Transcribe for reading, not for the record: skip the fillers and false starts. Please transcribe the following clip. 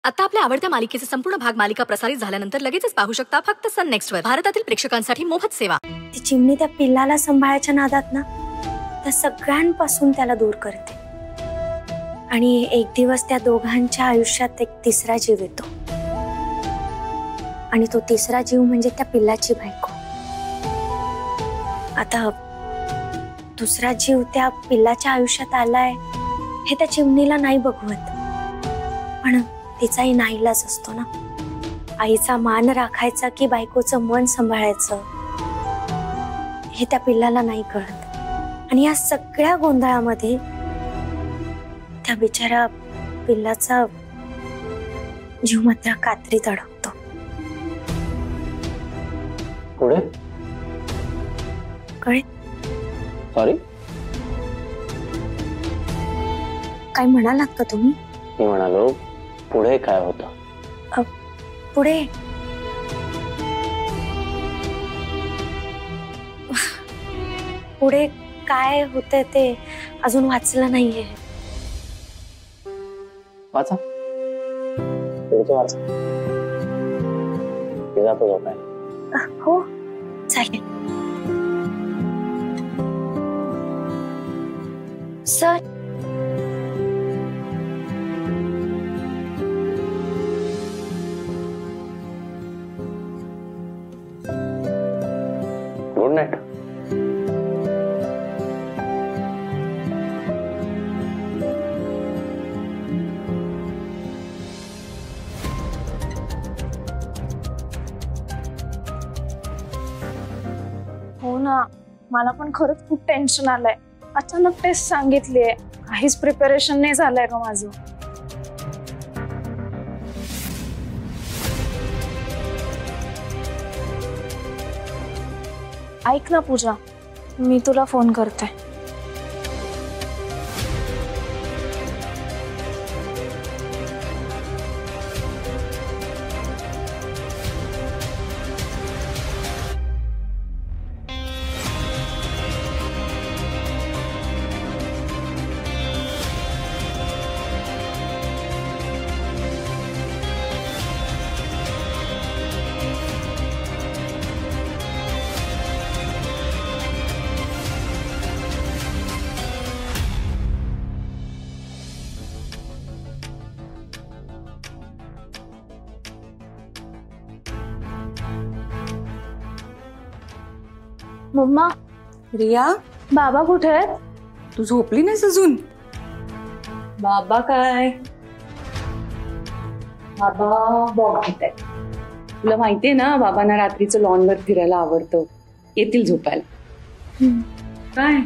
आता आपल्या आवडत्या मालिकेचे संपूर्ण भाग मालिका प्रसारित झाल्यानंतर लगेचच पाहू शकता फक्त सन नेक्स्ट वर. भारतातील प्रेक्षकांसाठी मोफत सेवा. ती चिमणी त्या पिल्लाला सांभाळायच्या नादात ना त्या सगळ्यांपासून त्याला दूर करते आणि एक दिवस त्या दोघांच्या आयुष्यात एक तिसरा जीव येतो आणि तो तिसरा जीव म्हणजे त्या पिल्लाची बायको. आता दुसरा जीव त्या पिल्लाच्या आयुष्यात आलाय हे त्या चिमणीला नाही बघवत, पण तिचाही नाईलाज असतो ना. आईचा मान राखायचा की बायकोचं मन सांभाळायचं हे त्या पिल्लाला नाही कळत. आणि या सगळ्या गोंधळामध्ये त्या बिचारा पिल्लाचा जीव मात्र कात्रीत अडकतो. पुढे कळे सॉरी काय म्हणालात का तुम्ही? मी म्हणालो पुढे काय होतं? पुढे पुढे काय होते ते अजून वाचलं नाहीये. वाचा पुढचं वाचा. ते जातो झोपायला. हो चालेल. Sir good night. हो ना, मला पण खरंच खूप टेन्शन आलंय. अचानक टेस्ट सांगितलीये, काहीच प्रिपरेशन नाही झालंय का माझं. ऐक ना पूजा, मी तुला फोन करते. मम्मा, रिया, बाबा कुठे आहेत? तू झोपली नाहीस अजून? बाबा काय? बाबा वॉक घेत आहेत. तुला माहितीये ना बाबांना रात्रीचं लॉनवर फिरायला आवडतं. येतील झोपायला. काय